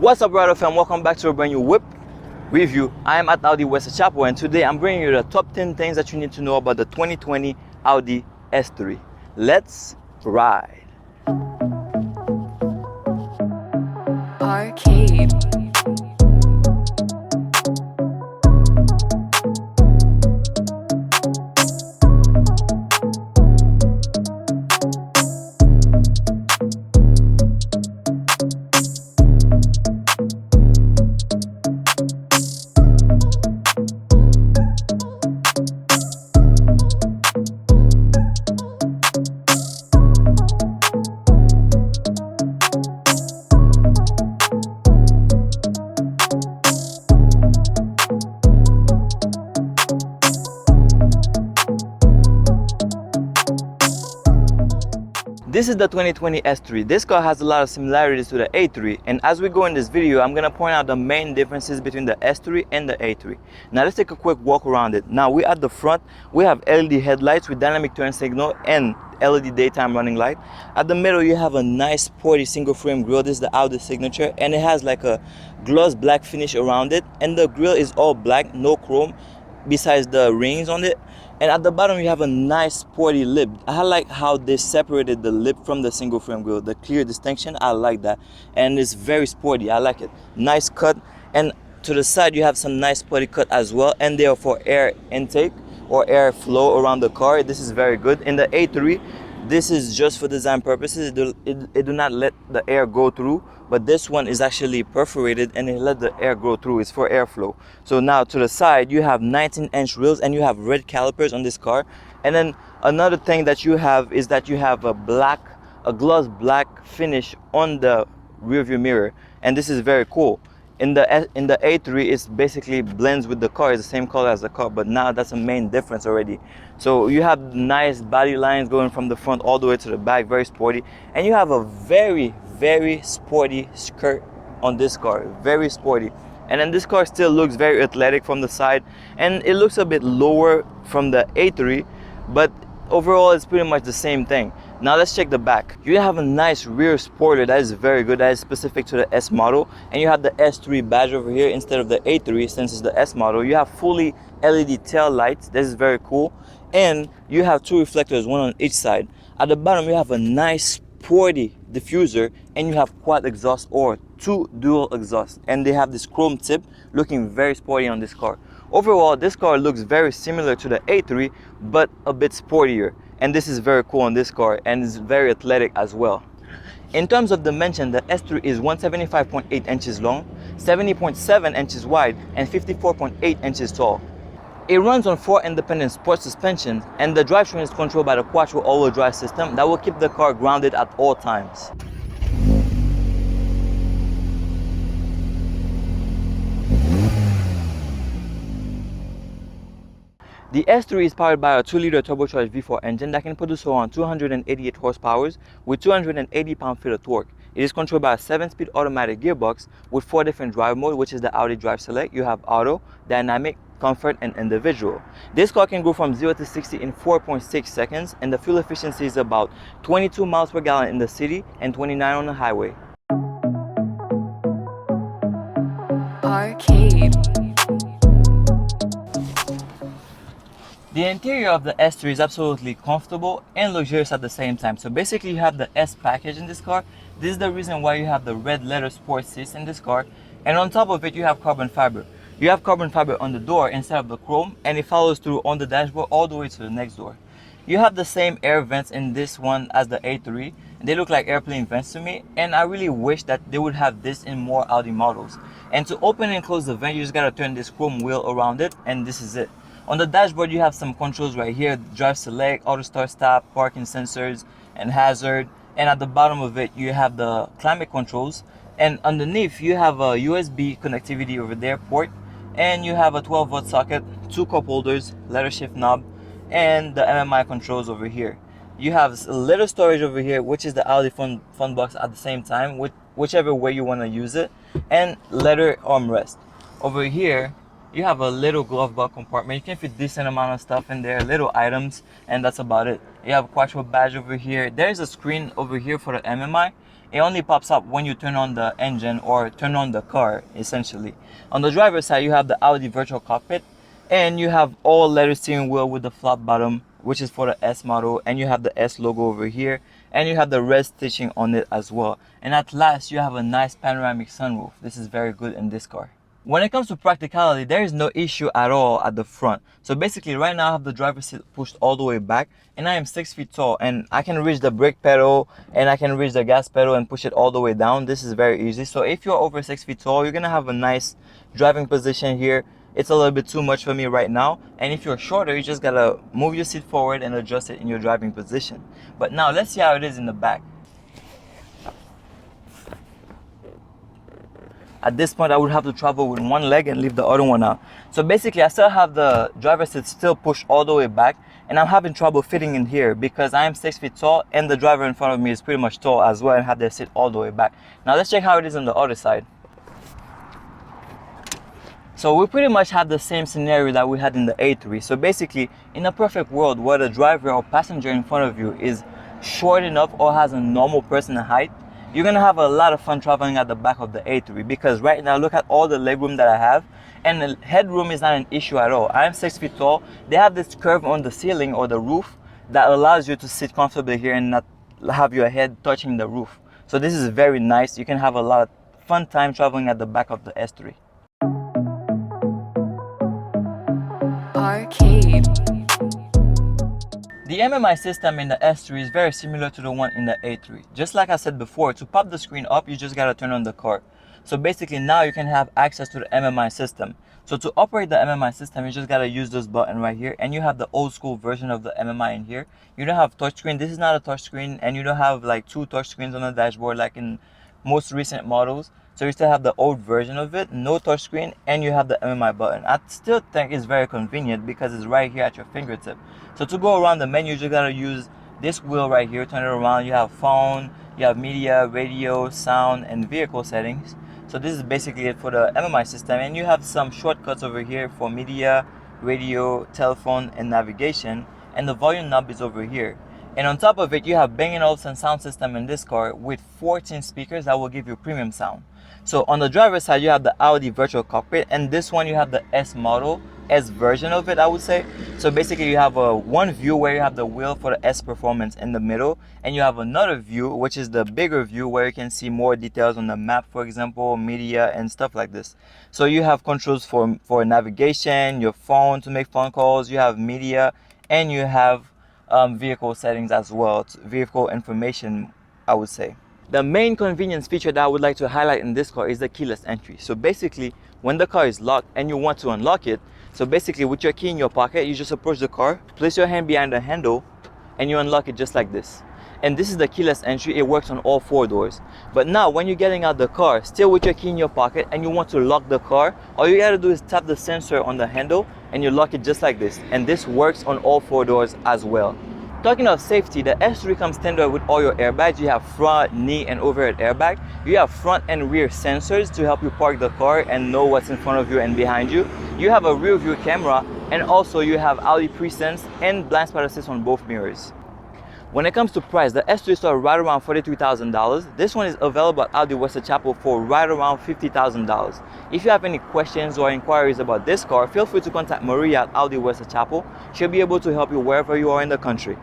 What's up, Rider fam? Welcome back to a brand new whip review. I am at Audi West Chapel, and today I'm bringing you the top 10 things that you need to know about the 2020 Audi S3. Let's ride. Arcade. This is the 2020 S3. This car has a lot of similarities to the A3, and as we go in this video, I'm going to point out the main differences between the S3 and the A3. Now let's take a quick walk around it. Now we at the front, we have LED headlights with dynamic turn signal and LED daytime running light. At the middle, you have a nice sporty single frame grille. This is the Audi signature, and it has like a gloss black finish around it, and the grille is all black, no chrome besides the rings on it. And at the bottom you have a nice sporty lip. I like how they separated the lip from the single frame grille, the clear distinction. I like that, and it's very sporty. I like it. Nice cut, and to the side you have some nice sporty cut as well, and they are for air intake or air flow around the car. This is very good. In the A3, this is just for design purposes. It do not let the air go through, but this one is actually perforated and it let the air go through. It's for airflow. So now to the side you have 19-inch wheels and you have red calipers on this car. And then another thing that you have is that you have a gloss black finish on the rear view mirror, and this is very cool. In the A3, it basically blends with the car. It's the same color as the car, but now that's a main difference already. So you have nice body lines going from the front all the way to the back, very sporty. And you have a very, very sporty skirt on this car, very sporty. And then this car still looks very athletic from the side, and it looks a bit lower from the A3, but overall it's pretty much the same thing. Now let's check the back. You have a nice rear spoiler that is very good, that is specific to the S model, and you have the S3 badge over here instead of the A3 since it's the S model. You have fully LED tail lights. This is very cool, and you have two reflectors, one on each side. At the bottom you have a nice sporty diffuser, and you have quad exhaust or two dual exhausts, and they have this chrome tip looking very sporty on this car. Overall, this car looks very similar to the A3 but a bit sportier, and this is very cool on this car, and it's very athletic as well. In terms of dimension, the S3 is 175.8 inches long, 70.7 inches wide, and 54.8 inches tall. It runs on 4 independent sport suspensions, and the drivetrain is controlled by the quattro all-wheel drive system that will keep the car grounded at all times. The S3 is powered by a 2-liter turbocharged V4 engine that can produce around 288 horsepower with 280 pound-feet of torque. It is controlled by a 7-speed automatic gearbox with 4 different drive modes, which is the Audi Drive Select. You have Auto, Dynamic, Comfort, and Individual. This car can go from 0 to 60 in 4.6 seconds, and the fuel efficiency is about 22 miles per gallon in the city and 29 on the highway. Arcade. The interior of the S3 is absolutely comfortable and luxurious at the same time. So basically you have the S package in this car. This is the reason why you have the red leather sport seats in this car. And on top of it you have carbon fiber. You have carbon fiber on the door instead of the chrome, and it follows through on the dashboard all the way to the next door. You have the same air vents in this one as the A3. They look like airplane vents to me, and I really wish that they would have this in more Audi models. And to open and close the vent, you just gotta turn this chrome wheel around it, and this is it. On the dashboard, you have some controls right here: drive select, auto start stop, parking sensors, and hazard. And at the bottom of it, you have the climate controls. And underneath, you have a USB connectivity over there port. And you have a 12-volt socket, 2 cup holders, leather shift knob, and the MMI controls over here. You have a little storage over here, which is the Audi fun box at the same time, whichever way you want to use it, and leather armrest. Over here, you have a little glove box compartment. You can fit decent amount of stuff in there, little items, and that's about it. You have a quattro badge over here. There's a screen over here for the MMI, It only pops up when you turn on the engine or turn on the car, essentially. On the driver's side, you have the Audi virtual cockpit, and you have all leather steering wheel with the flat bottom, which is for the S model, and you have the S logo over here, and you have the red stitching on it as well. And at last, you have a nice panoramic sunroof. This is very good in this car. When it comes to practicality, there is no issue at all at the front. So basically right now I have the driver's seat pushed all the way back, and I am 6 feet tall, and I can reach the brake pedal and I can reach the gas pedal and push it all the way down. This is very easy. So if you're over 6 feet tall, you're gonna have a nice driving position here. It's a little bit too much for me right now, and if you're shorter, you just gotta move your seat forward and adjust it in your driving position. But now let's see how it is in the back. At this point, I would have to travel with one leg and leave the other one out. So basically, I still have the driver's seat still pushed all the way back, and I'm having trouble fitting in here because I am 6 feet tall and the driver in front of me is pretty much tall as well and have their seat all the way back. Now let's check how it is on the other side. So we pretty much have the same scenario that we had in the A3. So basically, in a perfect world where the driver or passenger in front of you is short enough or has a normal person height, you're gonna have a lot of fun traveling at the back of the A3, because right now look at all the legroom that I have, and the headroom is not an issue at all. I am 6 feet tall. They have this curve on the ceiling or the roof that allows you to sit comfortably here and not have your head touching the roof. So this is very nice. You can have a lot of fun time traveling at the back of the S3. Arcade. The MMI system in the S3 is very similar to the one in the A3. Just like I said before, to pop the screen up, you just gotta turn on the car. So basically now you can have access to the MMI system. So to operate the MMI system, you just gotta use this button right here, and you have the old school version of the MMI in here. You don't have touchscreen. This is not a touchscreen, and you don't have like two touchscreens on the dashboard like in most recent models. So you still have the old version of it, no touchscreen, and you have the MMI button. I still think it's very convenient because it's right here at your fingertip. So to go around the menu, you just gotta use this wheel right here, turn it around. You have phone, you have media, radio, sound, and vehicle settings. So this is basically it for the MMI system, and you have some shortcuts over here for media, radio, telephone, and navigation, and the volume knob is over here. And on top of it, you have Bang & Olufsen sound system in this car with 14 speakers that will give you premium sound. So on the driver's side, you have the Audi virtual cockpit, and this one you have the S model, S version of it, I would say. So basically you have one view where you have the wheel for the S performance in the middle, and you have another view which is the bigger view where you can see more details on the map, for example, media and stuff like this. So you have controls for navigation, your phone to make phone calls, you have media, and you have vehicle settings as well, vehicle information, I would say. The main convenience feature that I would like to highlight in this car is the keyless entry. So basically, when the car is locked and you want to unlock it, so basically with your key in your pocket, you just approach the car, place your hand behind the handle, and you unlock it just like this. And this is the keyless entry. It works on all 4 doors. But now when you're getting out the car, still with your key in your pocket, and you want to lock the car, all you gotta do is tap the sensor on the handle and you lock it just like this. And this works on all 4 doors as well. Talking of safety, the S3 comes standard with all your airbags. You have front, knee, and overhead airbag. You have front and rear sensors to help you park the car and know what's in front of you and behind you. You have a rear view camera, and also you have Audi Presense and blind spot assist on both mirrors. When it comes to price, the S3 starts right around $43,000. This one is available at Audi West Chapel for right around $50,000. If you have any questions or inquiries about this car, feel free to contact Maria at Audi West Chapel. She'll be able to help you wherever you are in the country.